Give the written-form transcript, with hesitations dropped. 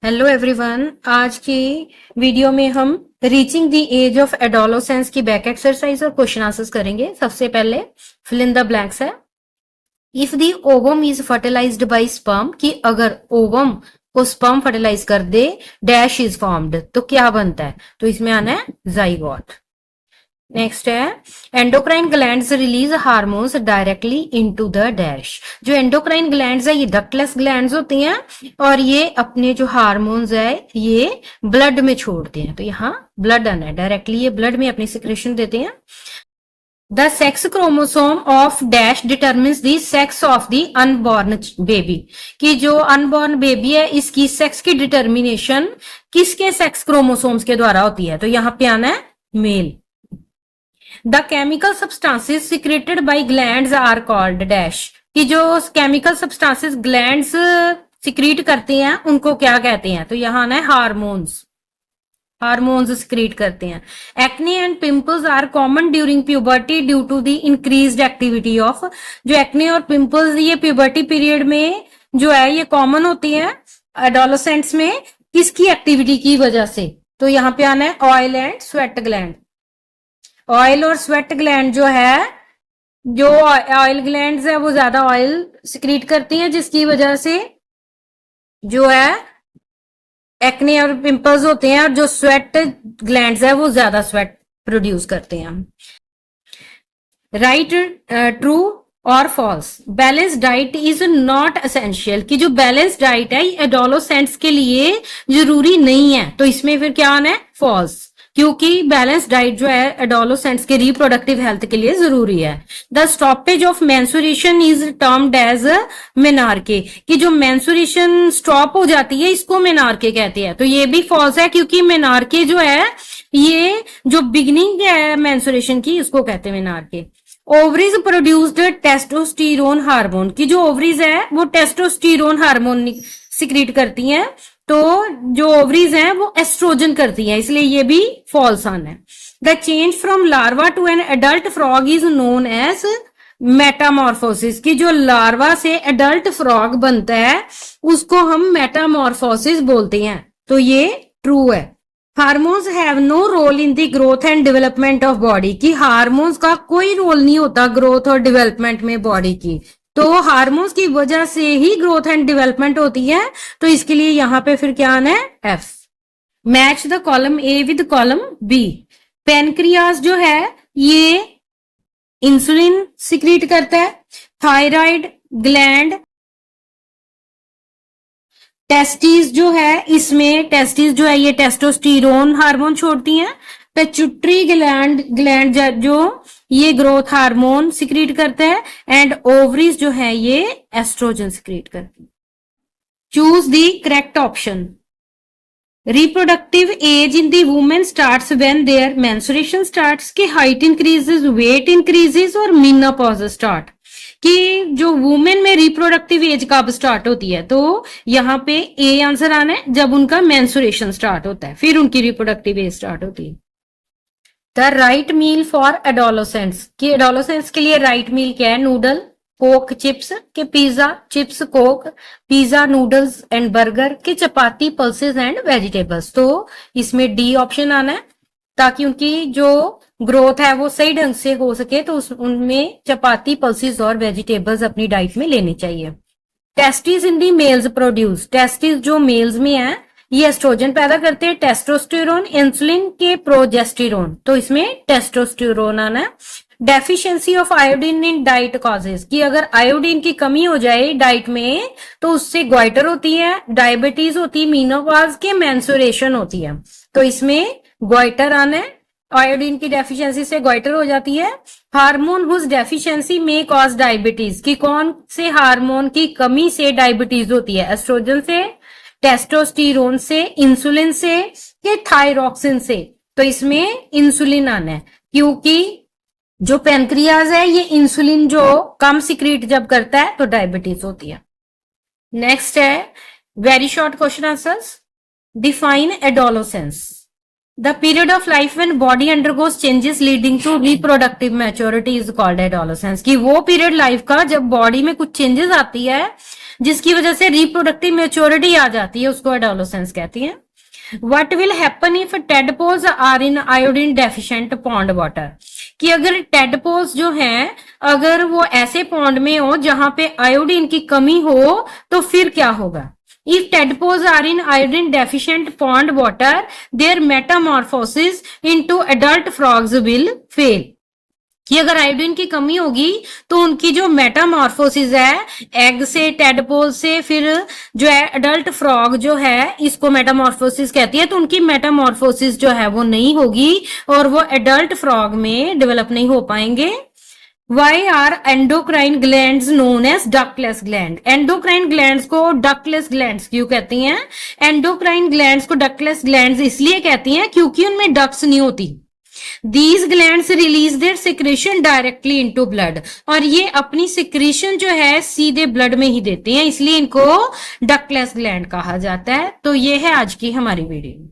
Hello everyone. आज की video में हम reaching the age of adolescence की बैक एक्सरसाइज और क्वेश्चन आंसर्स करेंगे। सबसे पहले फिल इन द ब्लैंक्स है। If the ovum is fertilised by sperm, कि अगर ओवम को स्पर्म फर्टिलाइज कर दे, डैश इज फॉर्म्ड, तो क्या बनता है? तो इसमें आना है जाइगोट। नेक्स्ट है endocrine glands release hormones directly into the dash. जो एंडोक्राइन ग्लैंड्स है ये डक्टलेस ग्लैंड्स होती हैं और ये अपने जो हार्मोन्स है ये ब्लड में छोड़ते हैं। तो यहाँ ब्लड आना है, डायरेक्टली ये ब्लड में अपनी सिक्रेशन देते हैं। The sex chromosome of dash determines the sex of the unborn baby, कि जो अनबॉर्न बेबी है इसकी सेक्स की डिटर्मिनेशन किसके सेक्स क्रोमोसोम्स के द्वारा होती है? तो यहाँ पे आना है male. The chemical substances secreted by glands are called dash, कि जो केमिकल सब्सटेंसेस ग्लैंड्स सिक्रीट करते हैं उनको क्या कहते हैं? तो यहाँ ना हार्मोन्स, हार्मोन्स सिक्रीट करते हैं। Acne and pimples are common during puberty due to the increased activity of, जो एक्ने और पिंपल्स ये प्यूबर्टी पीरियड में जो है ये कॉमन होती है एडोलेसेंट्स में, किसकी एक्टिविटी की वजह से? तो यहाँ पे आना है oil and sweat gland. Oil और स्वेट ग्लैंड जो है, जो ऑयल ग्लैंड्स है वो ज्यादा ऑयल सिक्रीट करती हैं जिसकी वजह से जो है एक्ने और पिंपल्स होते हैं, और जो स्वेट ग्लैंड्स है वो ज्यादा स्वेट प्रोड्यूस करते हैं। राइट, ट्रू और false. Balance diet is not essential, कि जो बैलेंस डाइट है एडोलेसेंट्स के लिए जरूरी नहीं है। तो इसमें फिर क्या आना है? फॉल्स, क्योंकि बैलेंस डाइट जो है एडोलेसेंट्स के रिप्रोडक्टिव हेल्थ के लिए जरूरी है। The stoppage of menstruation is termed as menarche, कि जो मेंस्ट्रुएशन स्टॉप हो जाती है इसको मेनार्के कहते हैं। तो ये भी फॉल्स है, क्योंकि मेनार्के जो है ये जो बिगिनिंग है मेंस्ट्रुएशन की इसको कहते हैं मेनार्के। ओवरीज प्रोड्यूस्ड टेस्टोस्टेरोन हार्मोन, की जो ओवरीज है वो टेस्टोस्टेरोन हार्मोन सिक्रीट करती हैं, तो जो ओवरीज हैं वो एस्ट्रोजन करती हैं, इसलिए ये भी फॉल्स आना है। The change from larva to an adult frog is known as metamorphosis, की जो लार्वा से एडल्ट फ्रॉग बनता है उसको हम मेटामॉर्फोसिस बोलते हैं। तो ये ट्रू है। Hormones have no role in the growth and development of body, की हार्मोन्स का कोई रोल नहीं होता ग्रोथ और डेवलपमेंट में बॉडी की, तो हार्मोन्स की वजह से ही ग्रोथ एंड डेवलपमेंट होती है। तो इसके लिए यहां पे फिर क्या आना है? F. Match the column A with column B. Pancreas जो है ये इंसुलिन सिक्रीट करता है। थायराइड ग्लैंड, टेस्टिस जो है इसमें टेस्टिस जो है ये टेस्टोस्टेरोन हार्मोन छोड़ती हैं। पेचुट्री ग्लैंड जो ये ग्रोथ हार्मोन सिक्रीट करता है, एंड ओवरीज जो है ये एस्ट्रोजन सिक्रीट करती है। Choose the correct option. Reproductive age in the women starts when their menstruation starts, की हाइट इंक्रीजेस, वेट इंक्रीजेस और मेनोपॉज स्टार्ट, कि जो वुमेन में रिप्रोडक्टिव एज कब स्टार्ट होती है? तो यहाँ पे ए आंसर आना है, जब उनका मेंस्ट्रुएशन स्टार्ट होता है फिर उनकी रिप्रोडक्टिव एज स्टार्ट होती है। The right meal for adolescents, कि एडोलेसेंट्स के लिए राइट मील क्या है? नूडल, कोक, चिप्स, के pizza, chips, coke, pizza, noodles and burger, के चपाती, पल्सेस एंड वेजिटेबल्स। तो इसमें डी ऑप्शन आना है, ताकि उनकी जो ग्रोथ है वो सही ढंग से हो सके, तो उनमें चपाती, पल्सेस और वेजिटेबल्स अपनी डाइट में लेनी चाहिए। Testis in the mails produce, testis जो मेल्स में है ये एस्ट्रोजन पैदा करते हैं, टेस्टोस्टेरोन, इंसुलिन के प्रोजेस्टेरोन। तो इसमें टेस्टोस्टेरोन आना है। Deficiency of iodine in diet causes, कि अगर आयोडीन की कमी हो जाए डाइट में तो उससे ग्वाइटर होती है, डायबिटीज होती है, मीनोपॉज के मेंस्ट्रुएशन होती है। तो इसमें ग्वाइटर आना है, आयोडीन की डेफिशिएंसी से ग्वाइटर हो जाती है। हार्मोन हुज डेफिशिएंसी में कॉज डायबिटीज, कि कौन से हार्मोन की कमी से डायबिटीज होती है? एस्ट्रोजन से, टेस्टोस्टेरोन से, इंसुलिन से, या थायरॉक्सिन से? तो इसमें इंसुलिन आना है, क्योंकि जो पेनक्रियाज है ये इंसुलिन जो कम सिक्रीट जब करता है तो डायबिटीज होती है। नेक्स्ट है very short question answers. Define adolescence. The period of life when body undergoes changes leading to reproductive maturity is called adolescence, कि वो पीरियड लाइफ का जब बॉडी में कुछ चेंजेस आती है जिसकी वजह से रिप्रोडक्टिव मेच्योरिटी आ जाती है, उसको एडोलेसेंस कहती हैं। What will happen if tadpoles are in iodine deficient pond water? कि अगर टेडपोल्स जो हैं, अगर वो ऐसे पॉन्ड में हो जहां पे आयोडीन की कमी हो, तो फिर क्या होगा? If tadpoles are in iodine deficient pond water, their metamorphosis into adult frogs will fail. कि अगर आयोडीन की कमी होगी तो उनकी जो मेटामॉर्फोसिस है, एग से, टेडपोल से, फिर जो है अडल्ट फ्रॉग जो है, इसको मेटामॉर्फोसिस कहती है, तो उनकी मेटामॉर्फोसिस जो है वो नहीं होगी और वो एडल्ट फ्रॉग में डेवलप नहीं हो पाएंगे। Why are endocrine glands known as ductless gland? Endocrine glands को डक्टलेस ग्लैंड्स क्यों कहती हैं? एंडोक्राइन ग्लैंड्स को डक्टलेस ग्लैंड्स इसलिए कहती हैं क्योंकि उनमें डक्ट्स नहीं होती। These glands release their secretion directly into blood, और ये अपनी secretion जो है सीधे ब्लड में ही देते हैं, इसलिए इनको डक्टलेस ग्लैंड कहा जाता है। तो ये है आज की हमारी वीडियो।